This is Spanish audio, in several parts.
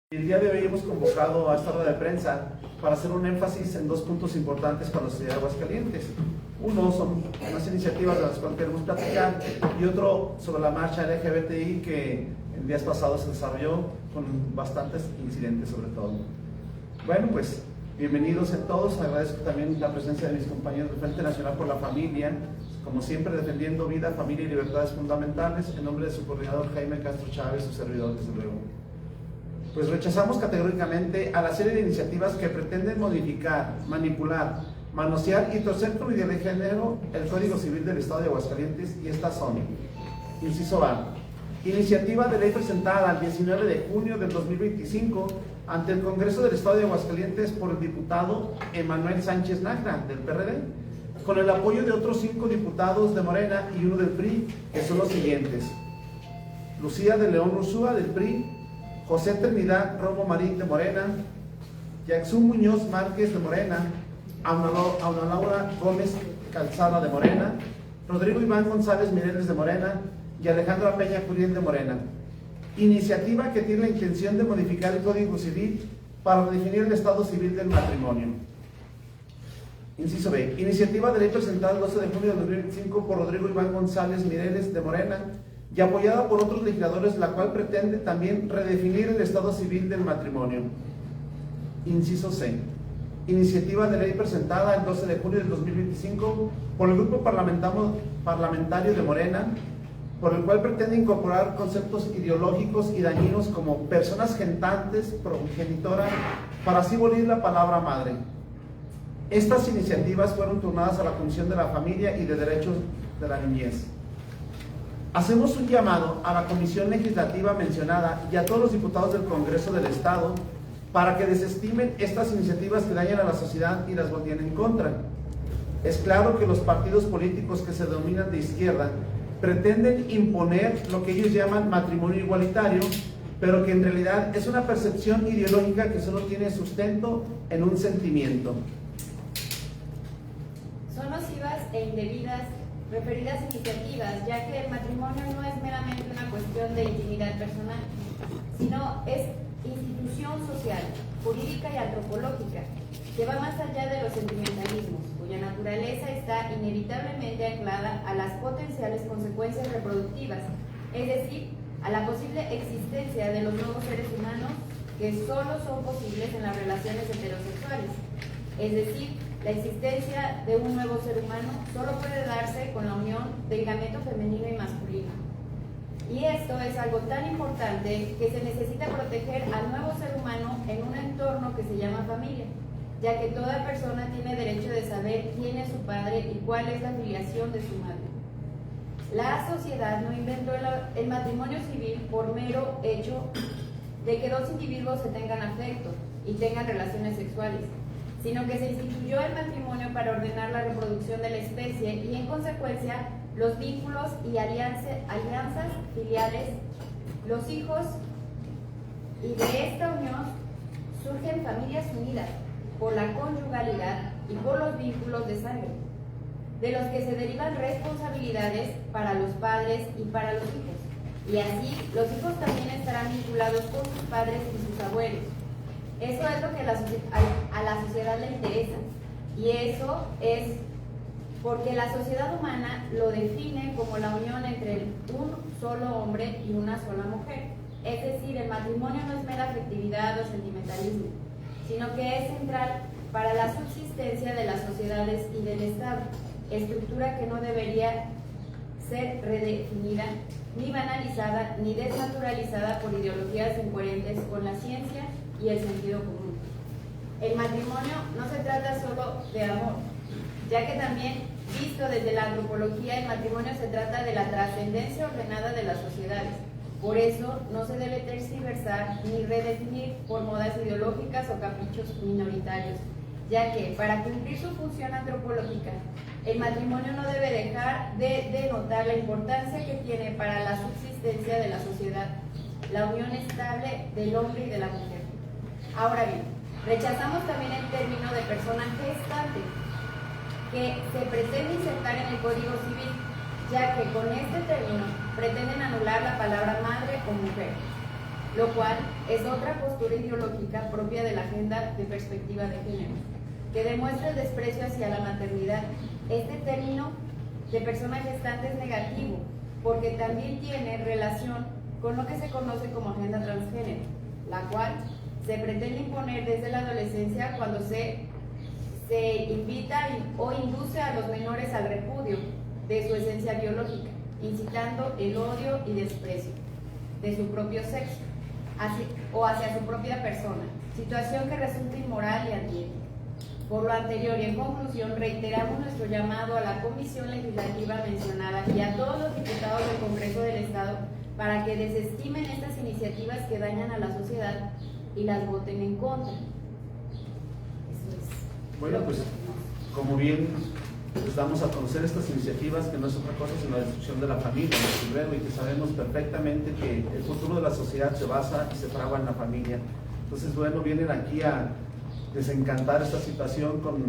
El día de hoy hemos convocado a esta rueda de prensa para hacer un énfasis en dos puntos importantes para la sociedad de Aguascalientes. Uno son unas iniciativas de las cuales queremos platicar y otro sobre la marcha LGBTI que en días pasados se desarrolló con bastantes incidentes sobre todo. Bueno, pues bienvenidos a todos. Agradezco también la presencia de mis compañeros del Frente Nacional por la Familia, como siempre defendiendo vida, familia y libertades fundamentales, en nombre de su coordinador Jaime Castro Chávez, su servidor desde luego. Pues rechazamos categóricamente a la serie de iniciativas que pretenden modificar, manipular, manosear y torcer con ideología de género el Código Civil del Estado de Aguascalientes, y estas son: inciso A, iniciativa de ley presentada el 19 de junio del 2025 ante el Congreso del Estado de Aguascalientes por el diputado Emanuel Sánchez Nájera del PRD, con el apoyo de otros 5 diputados de Morena y 1 del PRI, que son los siguientes: Lucía de León Ursúa del PRI, José Trinidad Romo Marín de Morena, Yaxú Muñoz Márquez de Morena, Auna Laura Gómez Calzada de Morena, Rodrigo Iván González Mireles de Morena y Alejandra Peña Curiel de Morena. Iniciativa que tiene la intención de modificar el Código Civil para definir el estado civil del matrimonio. Inciso B, iniciativa de ley presentada el 12 de junio de 2025 por Rodrigo Iván González Mireles de Morena y apoyada por otros legisladores, la cual pretende también redefinir el estado civil del matrimonio. Inciso C, iniciativa de ley presentada el 12 de junio del 2025 por el grupo parlamentario de Morena, por el cual pretende incorporar conceptos ideológicos y dañinos como personas gentantes, progenitora, para así abolir la palabra madre. Estas iniciativas fueron turnadas a la Comisión de la Familia y de Derechos de la Niñez. Hacemos un llamado a la comisión legislativa mencionada y a todos los diputados del Congreso del Estado para que desestimen estas iniciativas que dañan a la sociedad y las volteen en contra. Es claro que los partidos políticos que se denominan de izquierda pretenden imponer lo que ellos llaman matrimonio igualitario, pero que en realidad es una percepción ideológica que solo tiene sustento en un sentimiento. Son nocivas e indebidas referidas iniciativas, ya que el matrimonio no es meramente una cuestión de intimidad personal, sino es institución social, jurídica y antropológica, que va más allá de los sentimentalismos, cuya naturaleza está inevitablemente anclada a las potenciales consecuencias reproductivas, es decir, a la posible existencia de los nuevos seres humanos que solo son posibles en las relaciones heterosexuales, es decir, la existencia de un nuevo ser humano solo puede darse con la unión del gameto femenino y masculino. Y esto es algo tan importante que se necesita proteger al nuevo ser humano en un entorno que se llama familia, ya que toda persona tiene derecho de saber quién es su padre y cuál es la filiación de su madre. La sociedad no inventó el matrimonio civil por mero hecho de que dos individuos se tengan afecto y tengan relaciones sexuales, sino que se instituyó el matrimonio para ordenar la reproducción de la especie y, en consecuencia, los vínculos y alianzas filiales, los hijos, y de esta unión surgen familias unidas por la conyugalidad y por los vínculos de sangre, de los que se derivan responsabilidades para los padres y para los hijos, y así los hijos también estarán vinculados con sus padres y sus abuelos. Eso es lo que a la sociedad le interesa, y eso es porque la sociedad humana lo define como la unión entre un solo hombre y una sola mujer. Es decir, el matrimonio no es mera afectividad o sentimentalismo, sino que es central para la subsistencia de las sociedades y del Estado, estructura que no debería ser redefinida, ni banalizada, ni desnaturalizada por ideologías incoherentes con la ciencia y el sentido común. El matrimonio no se trata solo de amor, ya que también, visto desde la antropología, el matrimonio se trata de la trascendencia ordenada de las sociedades. Por eso no se debe tergiversar ni redefinir por modas ideológicas o caprichos minoritarios, ya que para cumplir su función antropológica, el matrimonio no debe dejar de denotar la importancia que tiene para la subsistencia de la sociedad, la unión estable del hombre y de la mujer. Ahora bien, rechazamos también el término de persona gestante que se pretende insertar en el Código Civil, ya que con este término pretenden anular la palabra madre o mujer. lo cual es otra postura ideológica propia de la agenda de perspectiva de género, que demuestra el desprecio hacia la maternidad. Este término de persona gestante es negativo, porque también tiene relación con lo que se conoce como agenda transgénero, la cual se pretende imponer desde la adolescencia cuando se invita o induce a los menores al repudio de su esencia biológica, incitando el odio y desprecio de su propio sexo o hacia su propia persona, situación que resulta inmoral y antiética. Por lo anterior y en conclusión, reiteramos nuestro llamado a la comisión legislativa mencionada y a todos los diputados del Congreso del Estado para que desestimen estas iniciativas que dañan a la sociedad y las voten en contra. Eso es. Bueno, pues como bien les damos a conocer estas iniciativas, que no es otra cosa sino la destrucción de la familia, y que sabemos perfectamente que el futuro de la sociedad se basa y se fragua en la familia. Entonces, bueno, vienen aquí a desencantar esta situación con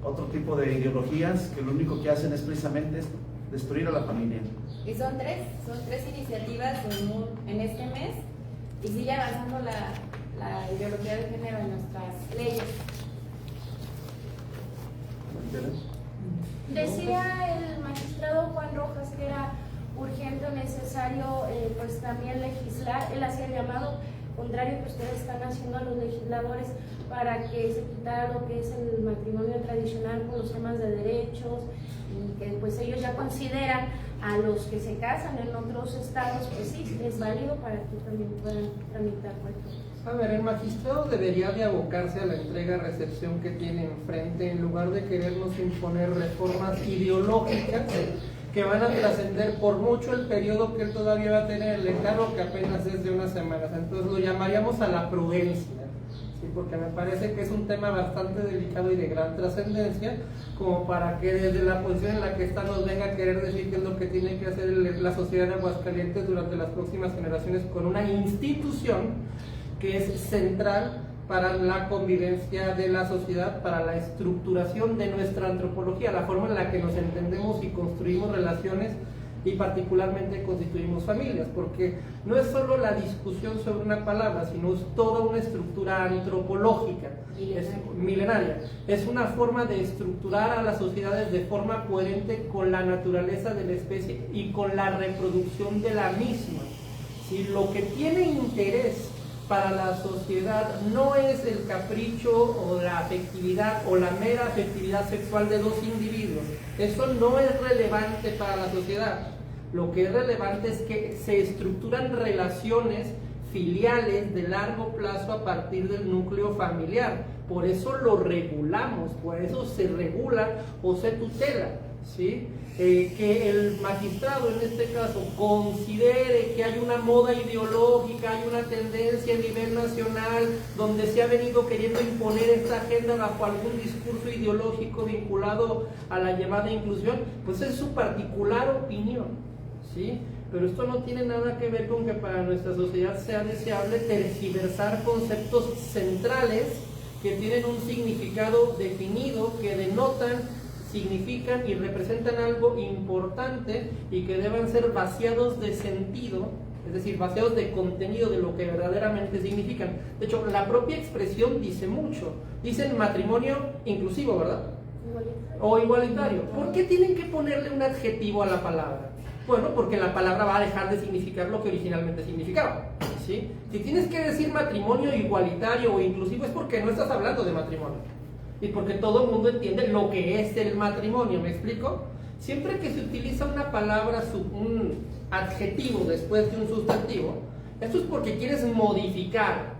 otro tipo de ideologías que lo único que hacen es precisamente destruir a la familia. Y son tres iniciativas en este mes, y sigue avanzando la ideología de género en nuestras leyes. Decía el magistrado Juan Rojas que era urgente o necesario pues también legislar. Él hacía el llamado contrario que ustedes están haciendo a los legisladores para que se quitara lo que es el matrimonio tradicional con los temas de derechos, y que pues ellos ya consideran a los que se casan en otros estados, pues sí, es válido para que también puedan tramitar cualquier. A ver, el magistrado debería de abocarse a la entrega-recepción que tiene enfrente, en lugar de querernos imponer reformas ideológicas que van a trascender por mucho el periodo que él todavía va a tener, el encargo que apenas es de unas semanas. Entonces lo llamaríamos a la prudencia, ¿sí? Porque me parece que es un tema bastante delicado y de gran trascendencia, como para que desde la posición en la que está nos venga a querer decir qué es lo que tiene que hacer la sociedad de Aguascalientes durante las próximas generaciones con una institución que es central para la convivencia de la sociedad, para la estructuración de nuestra antropología, la forma en la que nos entendemos y construimos relaciones y particularmente constituimos familias, porque no es solo la discusión sobre una palabra, sino es toda una estructura antropológica, milenaria. Es una forma de estructurar a las sociedades de forma coherente con la naturaleza de la especie y con la reproducción de la misma. Si lo que tiene interés para la sociedad no es el capricho o la afectividad o la mera afectividad sexual de dos individuos, eso no es relevante para la sociedad. Lo que es relevante es que se estructuran relaciones filiales de largo plazo a partir del núcleo familiar. Por eso lo regulamos, por eso se regula o se tutela, ¿sí? Que el magistrado en este caso considere que hay una moda ideológica, hay una tendencia a nivel nacional donde se ha venido queriendo imponer esta agenda bajo algún discurso ideológico vinculado a la llamada inclusión, pues es su particular opinión, ¿sí? Pero esto no tiene nada que ver con que para nuestra sociedad sea deseable tergiversar conceptos centrales que tienen un significado definido, que denotan, significan y representan algo importante y que deben ser vaciados de sentido, es decir, vaciados de contenido de lo que verdaderamente significan. De hecho, la propia expresión dice mucho. Dicen matrimonio inclusivo, ¿verdad? O igualitario. ¿Por qué tienen que ponerle un adjetivo a la palabra? Bueno, porque la palabra va a dejar de significar lo que originalmente significaba, ¿sí? Si tienes que decir matrimonio igualitario o inclusivo es porque no estás hablando de matrimonio. Y porque todo el mundo entiende lo que es el matrimonio, ¿me explico? Siempre que se utiliza una palabra, un adjetivo después de un sustantivo, esto es porque quieres modificar,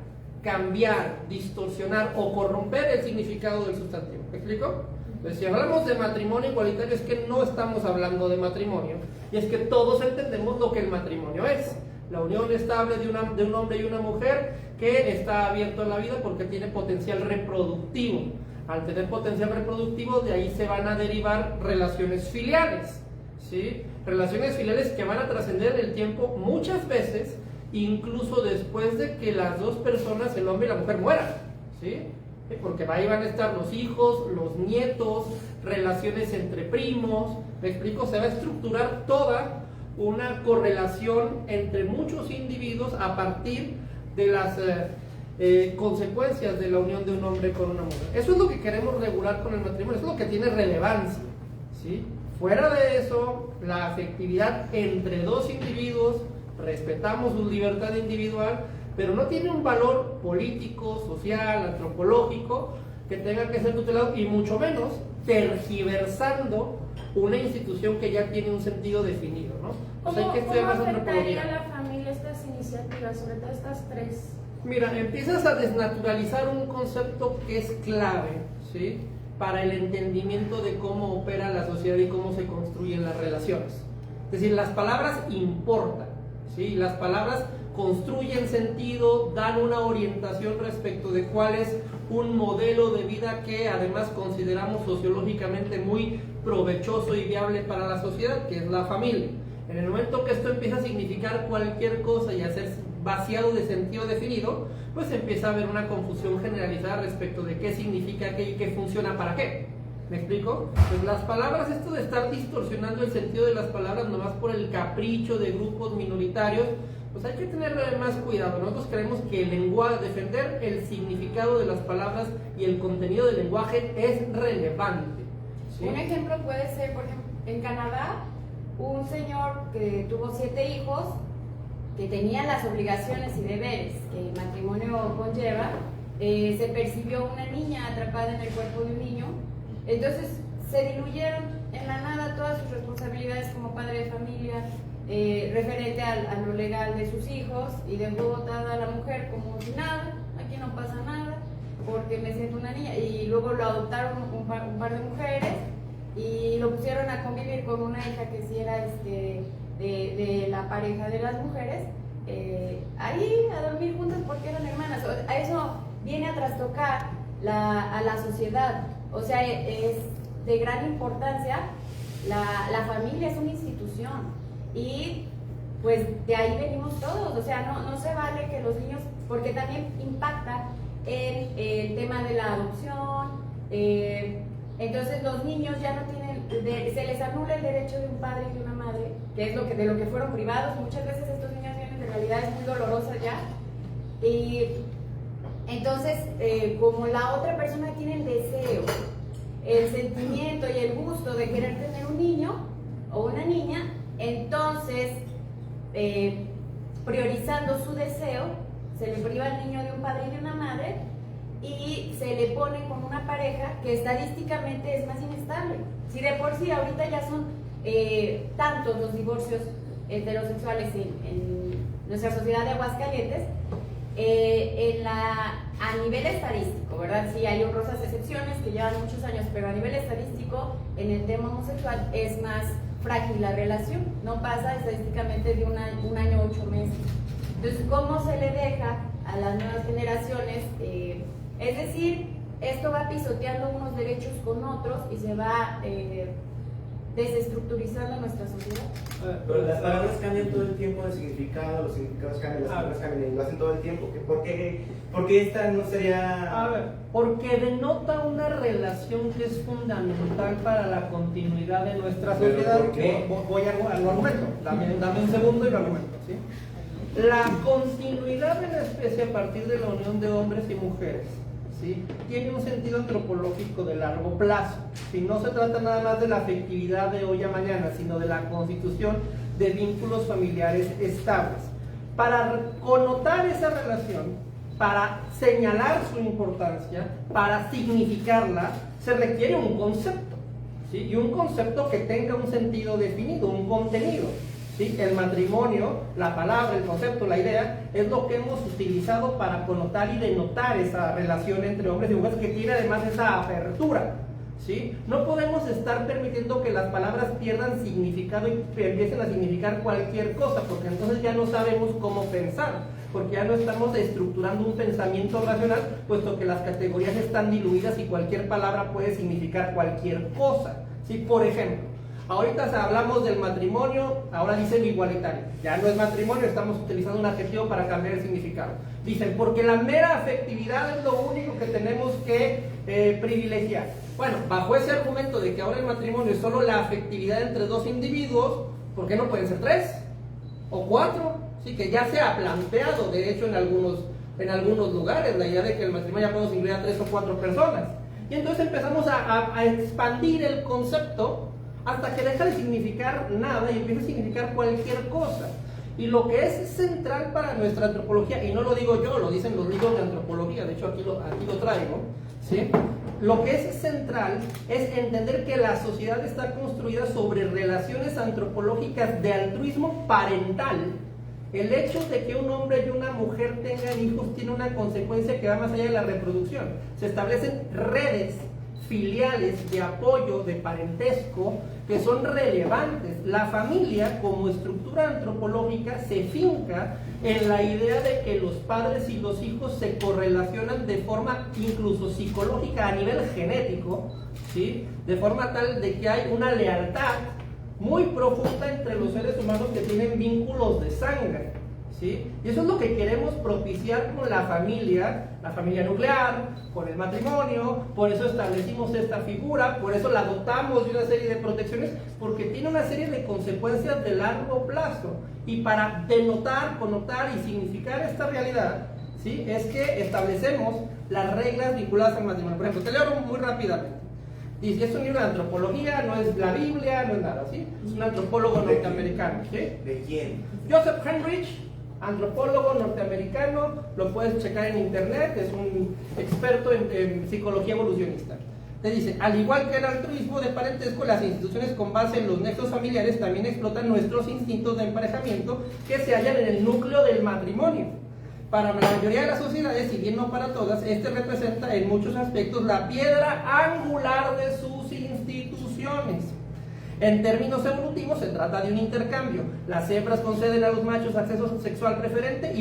cambiar, distorsionar o corromper el significado del sustantivo, ¿me explico? Pues si hablamos de matrimonio igualitario es que no estamos hablando de matrimonio, y es que todos entendemos lo que el matrimonio es. La unión estable de un hombre y una mujer que está abierto a la vida porque tiene potencial reproductivo. Al tener potencial reproductivo, de ahí se van a derivar relaciones filiales, ¿sí? Relaciones filiales que van a trascender el tiempo muchas veces, incluso después de que las dos personas, el hombre y la mujer, mueran, ¿sí? Porque ahí van a estar los hijos, los nietos, relaciones entre primos, ¿me explico? Se va a estructurar toda una correlación entre muchos individuos a partir de las consecuencias de la unión de un hombre con una mujer. Eso es lo que queremos regular con el matrimonio, eso es lo que tiene relevancia, ¿sí? Fuera de eso, la afectividad entre dos individuos, respetamos su libertad individual, pero no tiene un valor político, social, antropológico que tenga que ser tutelado, y mucho menos tergiversando una institución que ya tiene un sentido definido, ¿no? O sea, hay que estudiar más afectaría antropología. a la familia estas iniciativas, sobre todo estas tres? Mira, empiezas a desnaturalizar un concepto que es clave, ¿sí?, para el entendimiento de cómo opera la sociedad y cómo se construyen las relaciones. Es decir, las palabras importan, ¿sí? Las palabras construyen sentido, dan una orientación respecto de cuál es un modelo de vida que además consideramos sociológicamente muy provechoso y viable para la sociedad, que es la familia. En el momento que esto empieza a significar cualquier cosa y a ser vaciado de sentido definido, pues empieza a haber una confusión generalizada respecto de qué significa qué y qué funciona para qué. ¿Me explico? Pues las palabras, esto de estar distorsionando el sentido de las palabras nomás por el capricho de grupos minoritarios, pues hay que tener más cuidado. Nosotros creemos que el lenguaje, defender el significado de las palabras y el contenido del lenguaje es relevante, ¿sí? Un ejemplo puede ser, por ejemplo, en Canadá, un señor que tuvo 7 hijos, que tenía las obligaciones y deberes que el matrimonio conlleva, se percibió una niña atrapada en el cuerpo de un niño, entonces se diluyeron en la nada todas sus responsabilidades como padre de familia, referente a lo legal de sus hijos, y dejó botada a la mujer como si nada, aquí no pasa nada, porque me siento una niña, y luego lo adoptaron un par de mujeres, y lo pusieron a convivir con una hija que sí era de la pareja de las mujeres, ahí a dormir juntas porque eran hermanas. A eso viene a trastocar a la sociedad. O sea, es de gran importancia. La familia es una institución y pues de ahí venimos todos. O sea, no se vale que los niños, porque también impacta en el tema de la adopción. Entonces los niños ya no tienen, se les anula el derecho de un padre y de una madre, que es de lo que fueron privados. Muchas veces estos niños vienen de realidades muy dolorosas ya, y entonces como la otra persona tiene el deseo, el sentimiento y el gusto de querer tener un niño o una niña, entonces priorizando su deseo, se le priva al niño de un padre y de una madre, y se le pone con una pareja que estadísticamente es más inestable. Si de por sí ahorita ya son tantos los divorcios heterosexuales en nuestra sociedad de Aguascalientes, a nivel estadístico, ¿verdad? Sí hay honrosas excepciones que llevan muchos años, pero a nivel estadístico, en el tema homosexual es más frágil la relación, no pasa estadísticamente de un año 8 meses. Entonces, ¿cómo se le deja a las nuevas generaciones? Es decir, esto va pisoteando unos derechos con otros y se va desestructurizando nuestra sociedad. Pero las palabras cambian todo el tiempo de significado, los significados cambian, las palabras cambian, y lo hacen todo el tiempo. ¿Por qué esta no sería...? A ver, porque denota una relación que es fundamental para la continuidad de nuestra sociedad. ¿Por qué? Voy al argumento, dame un segundo y lo argumento, ¿sí? La continuidad de la especie a partir de la unión de hombres y mujeres, ¿sí?, tiene un sentido antropológico de largo plazo. Si no se trata nada más de la afectividad de hoy a mañana, sino de la constitución de vínculos familiares estables. Para connotar esa relación, para señalar su importancia, para significarla, se requiere un concepto, ¿sí?, y un concepto que tenga un sentido definido, un contenido. ¿Sí? El matrimonio, la palabra, el concepto, la idea, es lo que hemos utilizado para connotar y denotar esa relación entre hombres y mujeres, que tiene además esa apertura. ¿Sí? No podemos estar permitiendo que las palabras pierdan significado y empiecen a significar cualquier cosa, porque entonces ya no sabemos cómo pensar, porque ya no estamos estructurando un pensamiento racional, puesto que las categorías están diluidas y cualquier palabra puede significar cualquier cosa. ¿Sí? Por ejemplo, ahorita hablamos del matrimonio, ahora dicen igualitario. Ya no es matrimonio, estamos utilizando un adjetivo para cambiar el significado. Dicen, porque la mera afectividad es lo único que tenemos que privilegiar. Bueno, bajo ese argumento de que ahora el matrimonio es solo la afectividad entre dos individuos, ¿por qué no pueden ser 3 o 4 ¿sí? Que ya se ha planteado, de hecho, en algunos lugares, la idea de que el matrimonio ya podemos incluir a 3 o 4 personas. Y entonces empezamos a expandir el concepto hasta que deja de significar nada y empieza a significar cualquier cosa. Y lo que es central para nuestra antropología, y no lo digo yo, lo dicen los libros de antropología, de hecho aquí lo traigo, ¿sí? Lo que es central es entender que la sociedad está construida sobre relaciones antropológicas de altruismo parental. El hecho de que un hombre y una mujer tengan hijos tiene una consecuencia que va más allá de la reproducción. Se establecen redes filiales de apoyo, de parentesco, que son relevantes. La familia, como estructura antropológica, se finca en la idea de que los padres y los hijos se correlacionan de forma incluso psicológica a nivel genético, ¿sí? De forma tal de que hay una lealtad muy profunda entre los seres humanos que tienen vínculos de sangre, ¿sí? Y eso es lo que queremos propiciar con la familia nuclear, con el matrimonio. Por eso establecimos esta figura, por eso la dotamos de una serie de protecciones, porque tiene una serie de consecuencias de largo plazo. Y para denotar, connotar y significar esta realidad, ¿sí? Es que establecemos las reglas vinculadas al matrimonio. Por ejemplo, te leo muy rápidamente. Dice, es un libro de antropología, no es la Biblia, no es nada, ¿sí? Es un antropólogo norteamericano, ¿sí? ¿De quién? Joseph Henrich, antropólogo norteamericano, lo puedes checar en internet, es un experto en psicología evolucionista. Te dice, al igual que el altruismo de parentesco, las instituciones con base en los nexos familiares también explotan nuestros instintos de emparejamiento que se hallan en el núcleo del matrimonio. Para la mayoría de las sociedades, si bien no para todas, este representa en muchos aspectos la piedra angular de sus instituciones. En términos evolutivos, se trata de un intercambio. Las hembras conceden a los machos acceso sexual preferente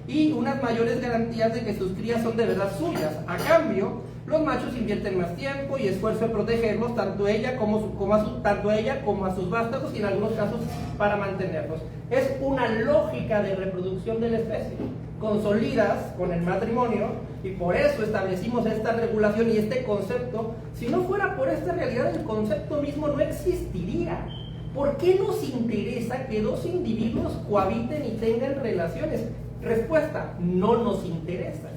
y unas mayores garantías de que sus crías son de verdad suyas. A cambio, los machos invierten más tiempo y esfuerzo en protegerlos, tanto ella como a sus vástagos, y en algunos casos para mantenerlos. Es una lógica de reproducción de la especie, consolidas con el matrimonio, y por eso establecimos esta regulación y este concepto. Si no fuera por esta realidad, el concepto mismo no existiría. ¿Por qué nos interesa que dos individuos cohabiten y tengan relaciones? Respuesta, no nos interesa.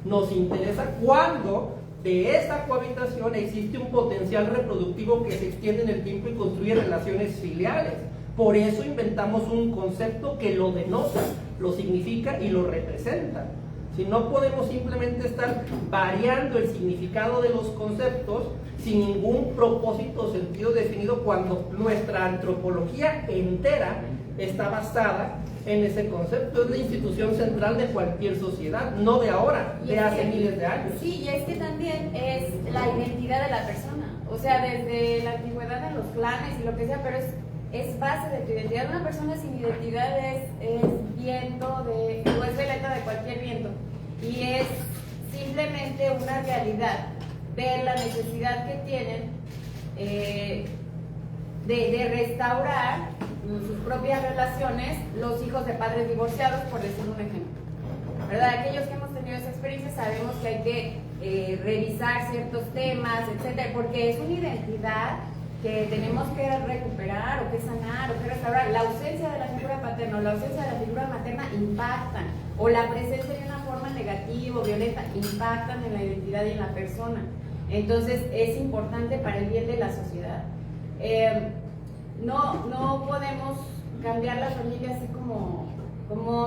Nos interesa cuando de esta cohabitación existe un potencial reproductivo que se extiende en el tiempo y construye relaciones filiales. Por eso inventamos un concepto que lo denota, lo significa y lo representa. Si no podemos simplemente estar variando el significado de los conceptos sin ningún propósito o sentido definido, cuando nuestra antropología entera está basada en ese concepto. Es la institución central de cualquier sociedad, no de ahora, de hace miles de años. Sí, y es que también es la identidad de la persona. O sea, desde la antigüedad en los clanes y lo que sea, pero es base de tu identidad. Una persona sin identidad es viento o es veleta de cualquier viento, y es simplemente una realidad, ver la necesidad que tienen de restaurar sus propias relaciones los hijos de padres divorciados, por decir un ejemplo, ¿verdad? Aquellos que hemos tenido esa experiencia sabemos que hay que revisar ciertos temas, etcétera, porque es una identidad que tenemos que recuperar o que sanar o que restaurar. La ausencia de la figura paterna o la ausencia de la figura materna impactan, o la presencia de una forma negativa o violenta impactan en la identidad y en la persona. Entonces es importante para el bien de la sociedad. No podemos cambiar la familia así como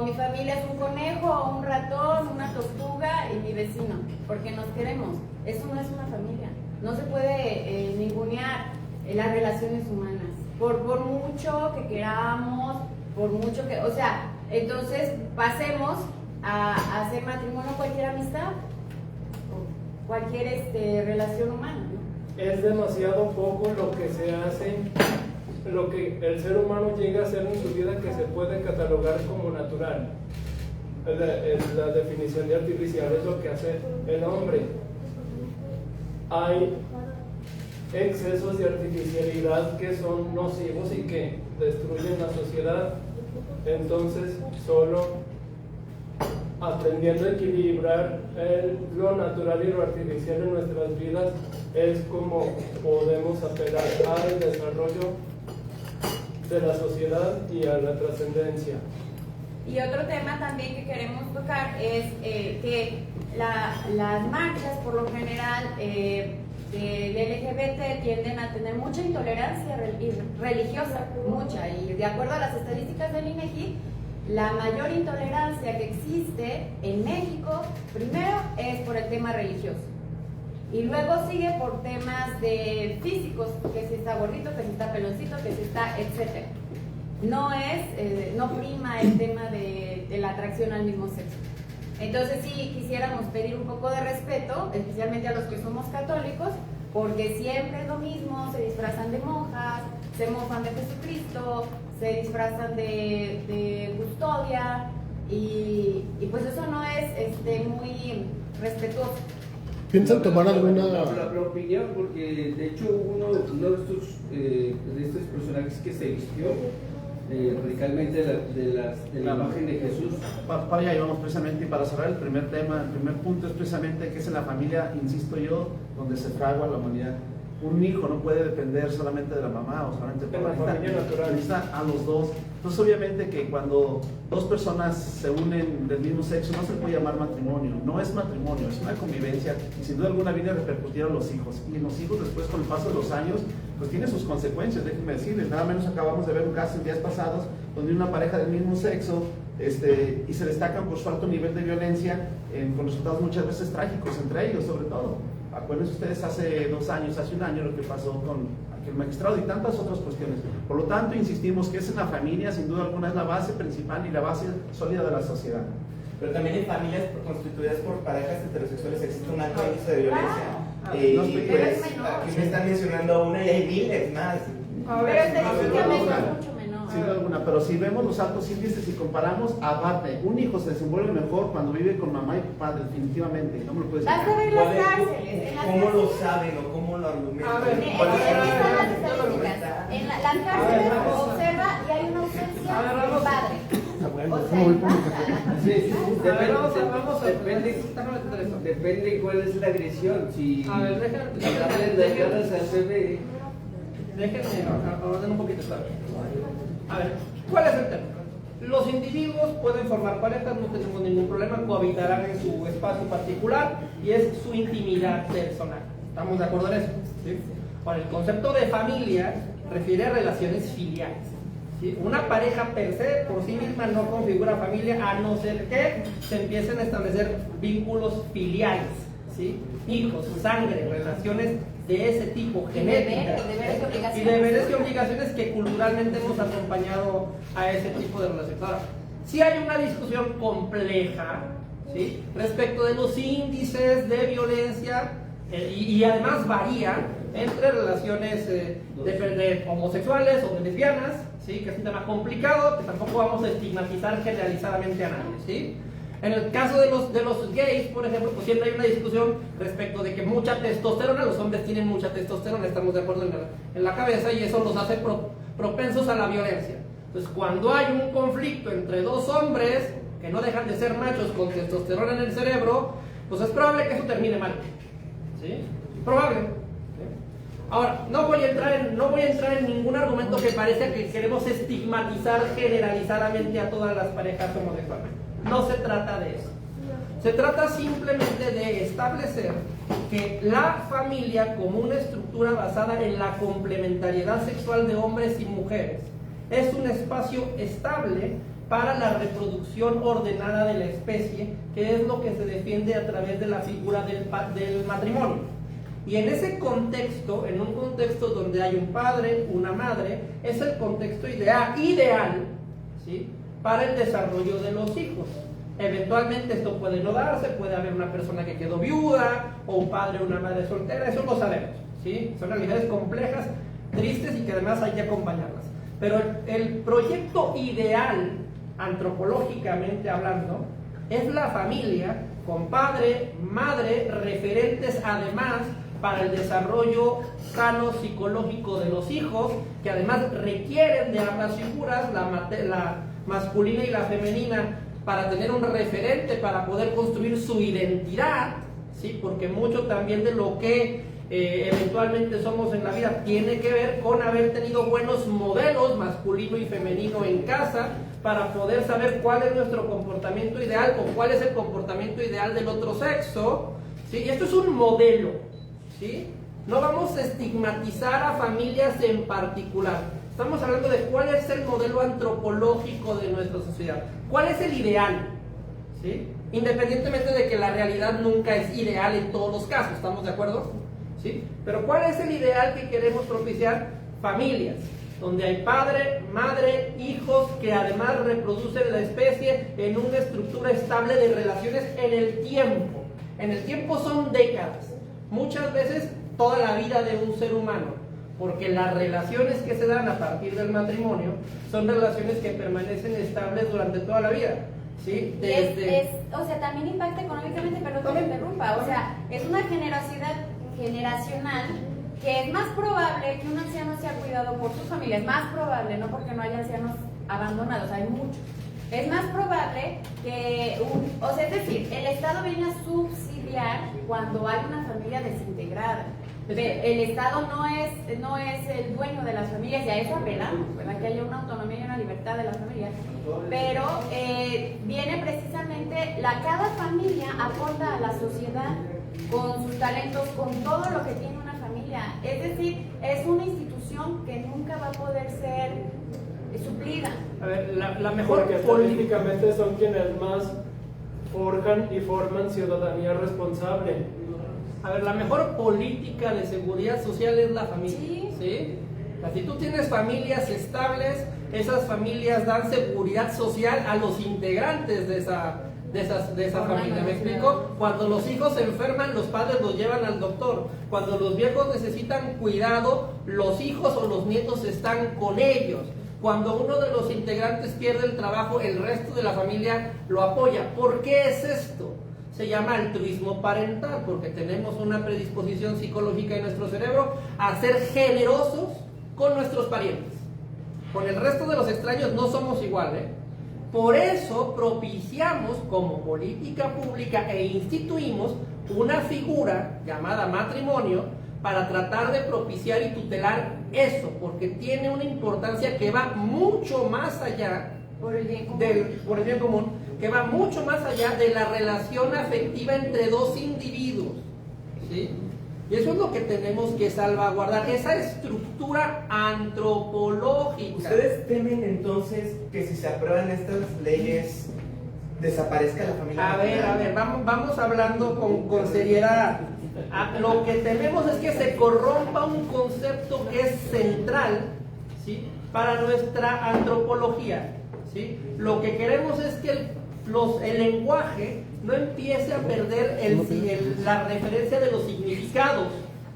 mi familia es un conejo, un ratón, una tortuga y mi vecino, porque nos queremos. Eso no es una familia. No se puede ningunear las relaciones humanas, por mucho que queramos, por mucho que, o sea, entonces pasemos a hacer matrimonio cualquier amistad, o cualquier relación humana, ¿no? Es demasiado poco lo que se hace, lo que el ser humano llega a hacer en su vida, que se puede catalogar como natural. La definición de artificial es lo que hace el hombre. Hay excesos de artificialidad que son nocivos y que destruyen la sociedad. Entonces, solo aprendiendo a equilibrar lo natural y lo artificial en nuestras vidas es como podemos apelar al desarrollo de la sociedad y a la trascendencia. Y otro tema también que queremos tocar es que las marchas, por lo general, del LGBT tienden a tener mucha intolerancia religiosa, mucha, y de acuerdo a las estadísticas del INEGI, la mayor intolerancia que existe en México, primero es por el tema religioso, y luego sigue por temas de físicos, que si está gordito, que si está peloncito, que si está, etcétera. No prima el tema de la atracción al mismo sexo. Entonces sí quisiéramos pedir un poco de respeto, especialmente a los que somos católicos, porque siempre es lo mismo, se disfrazan de monjas, se mofan de Jesucristo, se disfrazan de custodia, y pues eso no es muy respetuoso. ¿Piensan tomar alguna...? La opinión, porque de hecho uno de estos personajes que se vistió radicalmente de la imagen de Jesús. Para allá íbamos precisamente, y para cerrar el primer tema, el primer punto es precisamente que es en la familia, insisto yo, donde se fragua la humanidad. Un hijo no puede depender solamente de la mamá o solamente de la familia natural. Necesita a los dos. Entonces obviamente que cuando dos personas se unen del mismo sexo no se puede llamar matrimonio, no es matrimonio, es una convivencia, y sin duda alguna viene a repercutir a los hijos, y los hijos después con el paso de los años pues tiene sus consecuencias. Déjenme decirles, nada menos acabamos de ver un caso en días pasados donde una pareja del mismo sexo y se destacan por su alto nivel de violencia, con resultados muchas veces trágicos entre ellos, sobre todo. Acuérdense ustedes hace 2 años, hace 1 año lo que pasó con aquel magistrado y tantas otras cuestiones. Por lo tanto, insistimos que es en la familia, sin duda alguna es la base principal y la base sólida de la sociedad. Pero también en familias constituidas por parejas heterosexuales existe un alto índice de violencia. Y pues aquí me están mencionando una y hay miles más. Pero estadísticamente es mucho menor. Sin duda alguna, pero si vemos los altos índices y comparamos, aparte, un hijo se desenvuelve mejor cuando vive con mamá y papá, definitivamente, no me lo puedes decir. Vas a ver las cárceles. ¿Cómo lo saben o cómo lo argumentan? A ver, Aquí están las estadísticas. En las cárceles observa y hay una ausencia del padre. Depende cuál es la agresión. Si A ver, déjenme al bebé. Déjenme orden un poquito esta vez. A ver, ¿cuál es el tema? Los individuos pueden formar parejas, no tenemos ningún problema, cohabitarán en su espacio particular y es su intimidad personal. ¿Estamos de acuerdo en eso? ¿Sí? Ahora, el concepto de familia refiere a relaciones filiales. ¿Sí? Una pareja per se, por sí misma, no configura familia a no ser que se empiecen a establecer vínculos filiales, ¿sí? Hijos, sangre, relaciones de ese tipo, genéticas, deberes y obligaciones. y deberes y obligaciones que culturalmente hemos acompañado a ese tipo de relaciones. Ahora, sí hay una discusión compleja, ¿sí?, respecto de los índices de violencia y además varía entre relaciones de homosexuales o de lesbianas, ¿sí?, que es un tema complicado que tampoco vamos a estigmatizar generalizadamente a nadie, ¿sí? En el caso de los gays, por ejemplo, pues siempre hay una discusión respecto de que mucha testosterona, los hombres tienen mucha testosterona, estamos de acuerdo en la cabeza, y eso los hace propensos a la violencia. Entonces, cuando hay un conflicto entre dos hombres que no dejan de ser machos con testosterona en el cerebro, pues es probable que eso termine mal, ¿sí? Probable. Ahora, no voy a entrar en ningún argumento que parezca que queremos estigmatizar generalizadamente a todas las parejas homosexuales. No se trata de eso. Se trata simplemente de establecer que la familia, como una estructura basada en la complementariedad sexual de hombres y mujeres, es un espacio estable para la reproducción ordenada de la especie, que es lo que se defiende a través de la figura del matrimonio. Y en ese contexto, en un contexto donde hay un padre, una madre, es el contexto ideal, ¿sí?, para el desarrollo de los hijos. Eventualmente esto puede no darse, puede haber una persona que quedó viuda, o un padre o una madre soltera, eso lo sabemos, ¿sí? Son realidades complejas, tristes y que además hay que acompañarlas. Pero el proyecto ideal, antropológicamente hablando, es la familia con padre, madre, referentes además para el desarrollo sano psicológico de los hijos, que además requieren de ambas figuras, la masculina y la femenina, para tener un referente, para poder construir su identidad, ¿sí? Porque mucho también de lo que eventualmente somos en la vida tiene que ver con haber tenido buenos modelos masculino y femenino en casa, para poder saber cuál es nuestro comportamiento ideal o cuál es el comportamiento ideal del otro sexo, ¿sí? Y esto es un modelo, ¿sí? No vamos a estigmatizar a familias en particular. Estamos hablando de cuál es el modelo antropológico de nuestra sociedad. ¿Cuál es el ideal? ¿Sí? Independientemente de que la realidad nunca es ideal en todos los casos, ¿estamos de acuerdo? ¿Sí? Pero ¿cuál es el ideal que queremos propiciar? Familias, donde hay padre, madre, hijos que además reproducen la especie en una estructura estable de relaciones en el tiempo. En el tiempo son décadas, muchas veces toda la vida de un ser humano, porque las relaciones que se dan a partir del matrimonio son relaciones que permanecen estables durante toda la vida. ¿Sí? O sea, también impacta económicamente, pero no te interrumpa. O sea, es una generacional que es más probable que un anciano sea cuidado por su familia. Es más probable, no porque no haya ancianos abandonados, hay muchos. Es más probable que o sea, es decir, el Estado viene a subsidiar cuando hay una familia desintegrada. El Estado no es el dueño de las familias, y a eso apelamos, ¿verdad? Que haya una autonomía y una libertad de las familias. Pero viene precisamente, cada familia aporta a la sociedad con sus talentos, con todo lo que tiene una familia. Es decir, es una institución que nunca va a poder ser suplida. A ver, la mejor porque políticamente son quienes más forjan y forman ciudadanía responsable. A ver, la mejor política de seguridad social es la familia. Sí. ¿Sí? Si tú tienes familias estables, esas familias dan seguridad social a los integrantes de esa familia. ¿Me explico? Cuando los hijos se enferman, los padres los llevan al doctor. Cuando los viejos necesitan cuidado, los hijos o los nietos están con ellos. Cuando uno de los integrantes pierde el trabajo, el resto de la familia lo apoya. ¿Por qué es esto? Se llama altruismo parental, porque tenemos una predisposición psicológica en nuestro cerebro a ser generosos con nuestros parientes. Con el resto de los extraños no somos iguales. Por eso propiciamos como política pública e instituimos una figura llamada matrimonio para tratar de propiciar y tutelar eso, porque tiene una importancia que va mucho más allá por el bien común, que va mucho más allá de la relación afectiva entre dos individuos, ¿sí? Y eso es lo que tenemos que salvaguardar, esa estructura antropológica. ¿Ustedes temen entonces que si se aprueban estas leyes desaparezca la familia? A ver, vamos hablando con seriedad. Lo que tememos es que se corrompa un concepto que es central, ¿sí?, para nuestra antropología, ¿sí? Lo que queremos es que el lenguaje no empiece a perder la referencia de los significados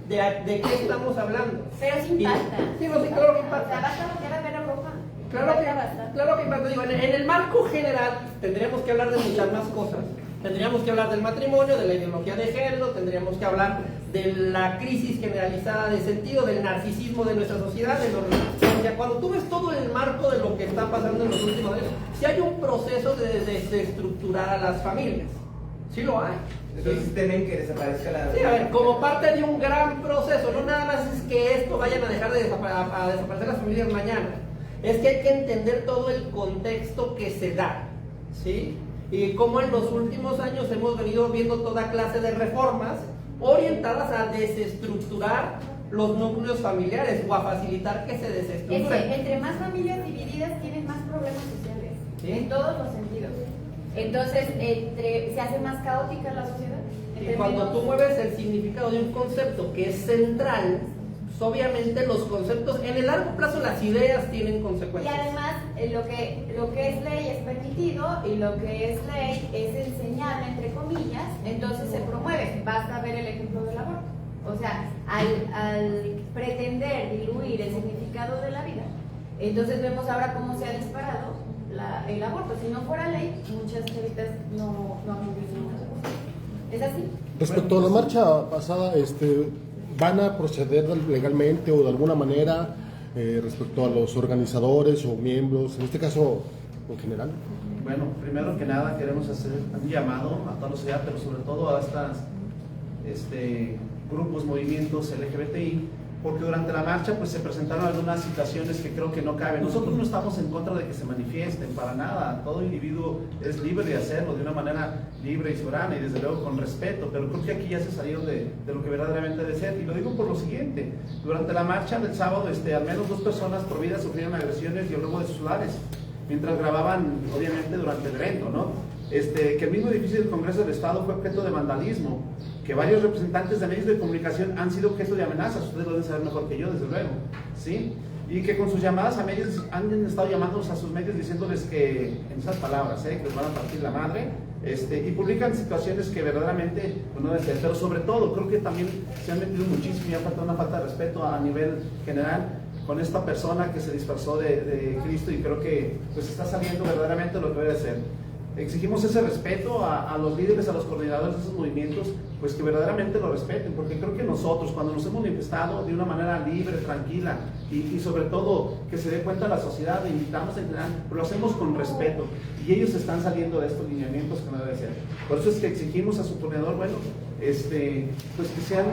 de qué estamos hablando. Pero sí impacta. Sí, claro que impacta. O sea, basta voltear a ver a Europa. Claro que impacta. Digo, en el marco general tendríamos que hablar de muchas más cosas. Tendríamos que hablar del matrimonio, de la ideología de género, tendríamos que hablar de la crisis generalizada de sentido, del narcisismo de nuestra sociedad, o sea, cuando tú ves todo el marco de lo que está pasando en los últimos años, sí hay un proceso de desestructurar a las familias, sí lo hay. Entonces temen que desaparezca la... Sí, a ver, como parte de un gran proceso, no nada más es que esto vayan a dejar de desaparecer las familias mañana, es que hay que entender todo el contexto que se da, ¿sí? Y como en los últimos años hemos venido viendo toda clase de reformas orientadas a desestructurar los núcleos familiares o a facilitar que se desestructuren. Entre más familias divididas tienen más problemas sociales, ¿sí?, en todos los sentidos. Entonces, se hace más caótica la sociedad. Y cuando tú mueves el significado de un concepto que es central, pues obviamente los conceptos, en el largo plazo las ideas tienen consecuencias. Y además, lo que es ley es permitido y lo que es ley es enseñable, entre comillas, entonces se promueve. Basta ver el ejemplo del aborto. O sea, al pretender diluir el significado de la vida, entonces vemos ahora cómo se ha disparado el aborto. Si no fuera ley, muchas chavitas no han vivido nada. ¿Es así? Respecto a la marcha pasada, ¿van a proceder legalmente o de alguna manera respecto a los organizadores o miembros, en este caso en general? Bueno, primero que nada queremos hacer un llamado a toda la sociedad, pero sobre todo a estos grupos, movimientos LGBTI, porque durante la marcha pues se presentaron algunas situaciones que creo que no caben. Nosotros no estamos en contra de que se manifiesten, para nada. Todo individuo es libre de hacerlo de una manera libre y soberana y desde luego con respeto, pero creo que aquí ya se salieron de lo que verdaderamente debe ser. Y lo digo por lo siguiente: durante la marcha del sábado al menos 2 personas por vida sufrieron agresiones y el robo de sus celulares mientras grababan, obviamente, durante el evento, ¿no? Que el mismo edificio del Congreso del Estado fue objeto de vandalismo, que varios representantes de medios de comunicación han sido objeto de amenazas. Ustedes lo deben saber mejor que yo, desde luego, ¿sí? Y que con sus llamadas a medios han estado llamándolos a sus medios diciéndoles que, en esas palabras, que les van a partir la madre, y publican situaciones que verdaderamente pues, no deben ser. Pero sobre todo, creo que también se han metido muchísimo y ha faltado una falta de respeto a nivel general con esta persona que se disfrazó de Cristo, y creo que pues está saliendo verdaderamente lo que debe ser. Exigimos ese respeto a los líderes, a los coordinadores de esos movimientos, pues que verdaderamente lo respeten, porque creo que nosotros, cuando nos hemos manifestado de una manera libre, tranquila, y sobre todo que se dé cuenta la sociedad, le invitamos en general, lo hacemos con respeto, y ellos están saliendo de estos lineamientos que no debe ser. Por eso es que exigimos a su coordinador, bueno, pues que sean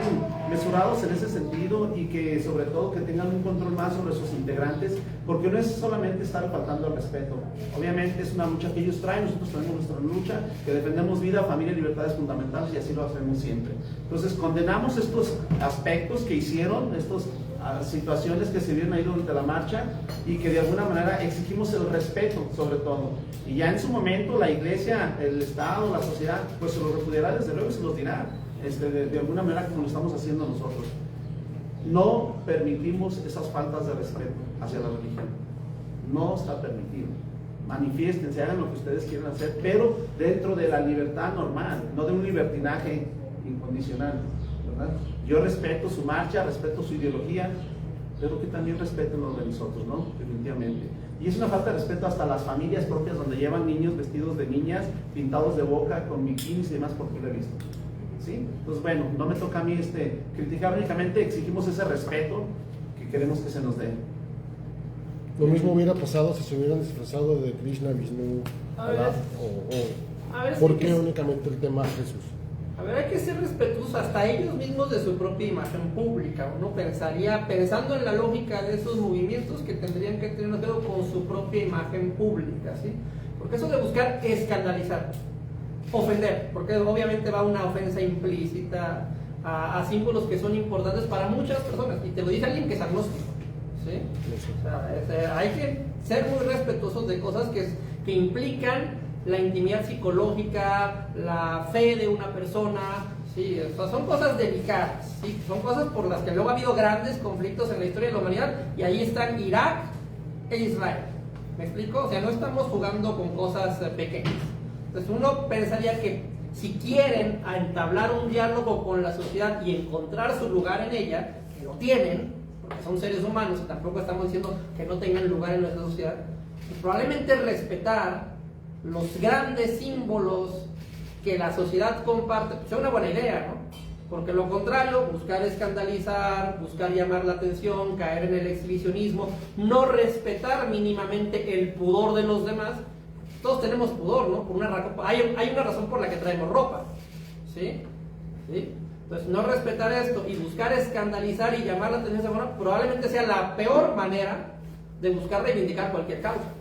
mesurados en ese sentido, y que sobre todo que tengan un control más sobre sus integrantes, porque no es solamente estar faltando al respeto. Obviamente es una lucha que ellos traen, nosotros tenemos nuestra lucha, que defendemos vida, familia y libertades fundamentales, y así lo hacemos siempre. Entonces condenamos estos aspectos que hicieron, estas situaciones que se vieron ahí durante la marcha, y que de alguna manera exigimos el respeto sobre todo. Y ya en su momento la iglesia, el Estado, la sociedad, pues se los repudiará desde luego y se los dirá de alguna manera como lo estamos haciendo nosotros. No permitimos esas faltas de respeto hacia la religión. No está permitido. Manifiéstense, hagan lo que ustedes quieran hacer, pero dentro de la libertad normal, no de un libertinaje incondicional, ¿verdad? Yo respeto su marcha, respeto su ideología, pero que también respeten los de nosotros, ¿no? Definitivamente. Y es una falta de respeto hasta las familias propias, donde llevan niños vestidos de niñas, pintados de boca, con bikinis y demás, porque lo he visto. ¿Sí? Entonces, bueno, no me toca a mí criticar, únicamente exigimos ese respeto que queremos que se nos dé. Lo mismo hubiera pasado si se hubieran disfrazado de Krishna, Vishnu, Alá, ¿por qué únicamente el tema Jesús? A ver, hay que ser respetuosos hasta ellos mismos de su propia imagen pública. Uno pensaría, pensando en la lógica de esos movimientos, que tendrían que tener un dedo con su propia imagen pública, ¿sí? Porque eso de buscar escandalizar, ofender, porque obviamente va una ofensa implícita a símbolos que son importantes para muchas personas, y te lo dice alguien que es agnóstico, ¿sí? O sea, hay que ser muy respetuosos de cosas que implican la intimidad psicológica, la fe de una persona, ¿sí? O sea, son cosas delicadas, ¿sí? Son cosas por las que luego ha habido grandes conflictos en la historia de la humanidad, y ahí están Irak e Israel. ¿Me explico? O sea, no estamos jugando con cosas pequeñas. Entonces uno pensaría que si quieren entablar un diálogo con la sociedad y encontrar su lugar en ella, que lo tienen, porque son seres humanos y tampoco estamos diciendo que no tengan lugar en nuestra sociedad, pues probablemente respetar los grandes símbolos que la sociedad comparte, pues es una buena idea, ¿no? Porque lo contrario, buscar escandalizar, buscar llamar la atención, caer en el exhibicionismo, no respetar mínimamente el pudor de los demás. Todos tenemos pudor, ¿no? Hay una razón por la que traemos ropa, ¿sí? ¿Sí? Entonces, no respetar esto y buscar escandalizar y llamar la atención de esa forma probablemente sea la peor manera de buscar reivindicar cualquier causa.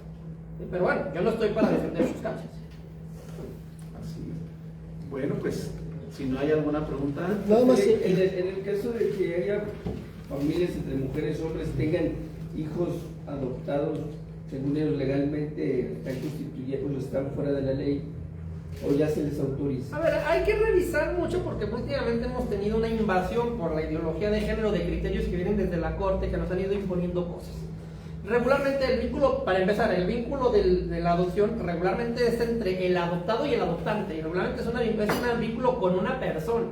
Pero bueno, yo no estoy para defender sus causas. Así es. Bueno, pues, si no hay alguna pregunta... Nada más. En el caso de que haya familias entre mujeres y hombres tengan hijos adoptados, según ellos legalmente están constituidos o están fuera de la ley, o ya se les autoriza. A ver, hay que revisar mucho, porque últimamente hemos tenido una invasión por la ideología de género de criterios que vienen desde la corte, que nos han ido imponiendo cosas. Regularmente el vínculo, para empezar, el vínculo de la adopción regularmente es entre el adoptado y el adoptante, y regularmente es un vínculo con una persona.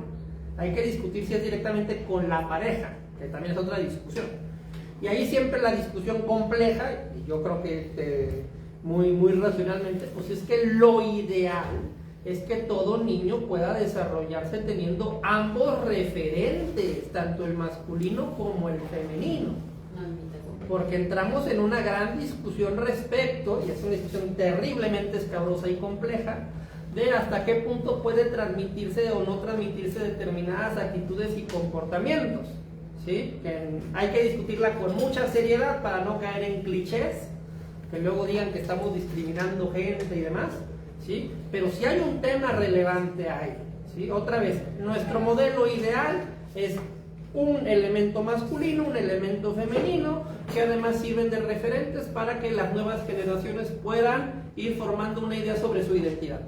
Hay que discutir si es directamente con la pareja, que también es otra discusión. Y ahí siempre la discusión compleja, y yo creo que muy, muy racionalmente, pues es que lo ideal es que todo niño pueda desarrollarse teniendo ambos referentes, tanto el masculino como el femenino. Porque entramos en una gran discusión respecto, y es una discusión terriblemente escabrosa y compleja, de hasta qué punto puede transmitirse o no transmitirse determinadas actitudes y comportamientos, ¿sí? Que hay que discutirla con mucha seriedad para no caer en clichés, que luego digan que estamos discriminando gente y demás, ¿sí? Pero si hay un tema relevante ahí, ¿sí? Otra vez, nuestro modelo ideal es un elemento masculino, un elemento femenino, que además sirven de referentes para que las nuevas generaciones puedan ir formando una idea sobre su identidad,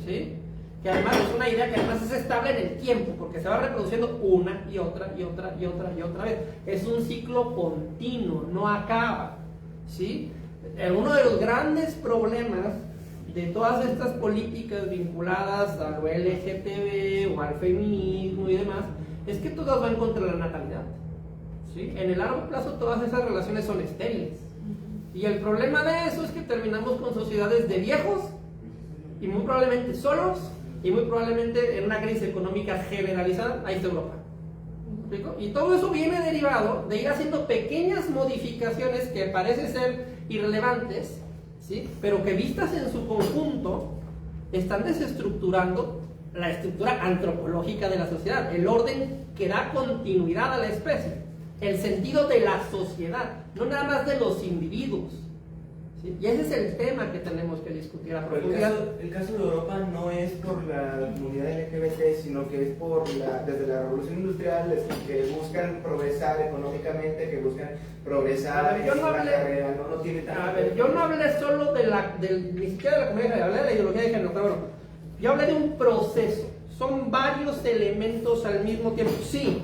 ¿sí? Que además es una idea que además es estable en el tiempo, porque se va reproduciendo una y otra y otra y otra y otra vez. Es un ciclo continuo, no acaba, ¿sí? Uno de los grandes problemas de todas estas políticas vinculadas a lo LGTB o al feminismo y demás, es que todas van contra la natalidad, ¿sí? En el largo plazo todas esas relaciones son estériles. Y el problema de eso es que terminamos con sociedades de viejos y muy probablemente solos y muy probablemente en una crisis económica generalizada. Ahí está Europa. ¿Me explico? Y todo eso viene derivado de ir haciendo pequeñas modificaciones que parecen ser irrelevantes, ¿sí? Pero que vistas en su conjunto están desestructurando la estructura antropológica de la sociedad, el orden que da continuidad a la especie, el sentido de la sociedad, no nada más de los individuos, ¿sí? Y ese es el tema que tenemos que discutir a profundidad. El caso de Europa no es por la comunidad LGBT, sino que es por desde la revolución industrial, que buscan progresar económicamente, que buscan progresar en la carrera, no tiene tanto. A ver, yo no hablé solo ni siquiera de la comunidad, hablé de la ideología de género, pero bueno, yo hablé de un proceso, son varios elementos al mismo tiempo. Sí,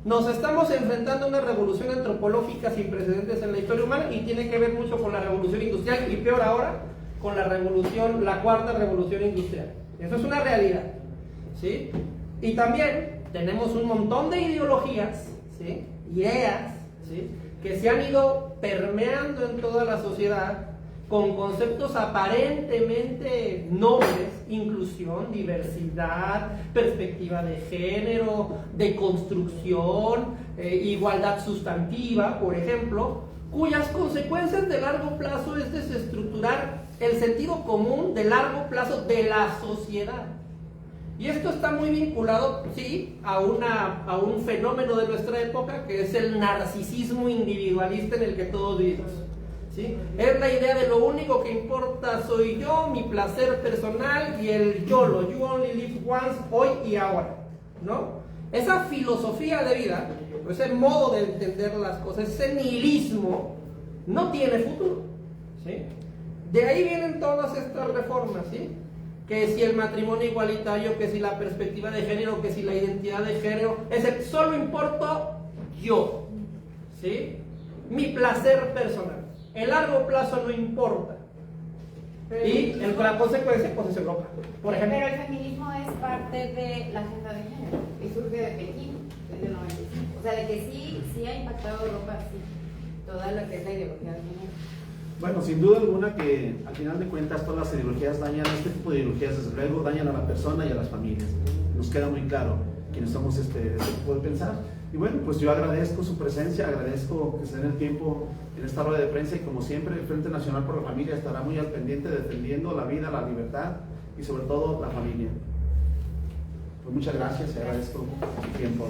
nos estamos enfrentando a una revolución antropológica sin precedentes en la historia humana y tiene que ver mucho con la revolución industrial y peor ahora con la cuarta revolución industrial. Eso es una realidad, ¿sí? Y también tenemos un montón de ideologías, ¿sí? Ideas, ¿sí? Que se han ido permeando en toda la sociedad con conceptos aparentemente nobles: inclusión, diversidad, perspectiva de género, de construcción, igualdad sustantiva, por ejemplo, cuyas consecuencias de largo plazo es desestructurar el sentido común de largo plazo de la sociedad. Y esto está muy vinculado, sí, a un fenómeno de nuestra época, que es el narcisismo individualista en el que todos vivimos, ¿sí? Es la idea de lo único que importa soy yo, mi placer personal y el YOLO, you only live once, hoy y ahora, ¿no? Esa filosofía de vida, ese modo de entender las cosas, ese nihilismo, no tiene futuro, ¿sí? De ahí vienen todas estas reformas, ¿sí? Que si el matrimonio igualitario, que si la perspectiva de género, que si la identidad de género, solo importo yo, ¿sí? Mi placer personal. El largo plazo no importa. Y la consecuencia, pues, es Europa, por ejemplo. Pero el feminismo es parte de la agenda de género y surge de Pekín, desde el 95. O sea, de que sí ha impactado Europa, sí, toda lo que es la ideología de género. Bueno, sin duda alguna que al final de cuentas todas las ideologías dañan, este tipo de ideologías desde luego dañan a la persona y a las familias. Nos queda muy claro quienes somos este tipo de pensar. Y bueno, pues yo agradezco su presencia, agradezco que se den el tiempo en esta rueda de prensa y como siempre el Frente Nacional por la Familia estará muy al pendiente defendiendo la vida, la libertad y sobre todo la familia. Pues muchas gracias y agradezco su tiempo.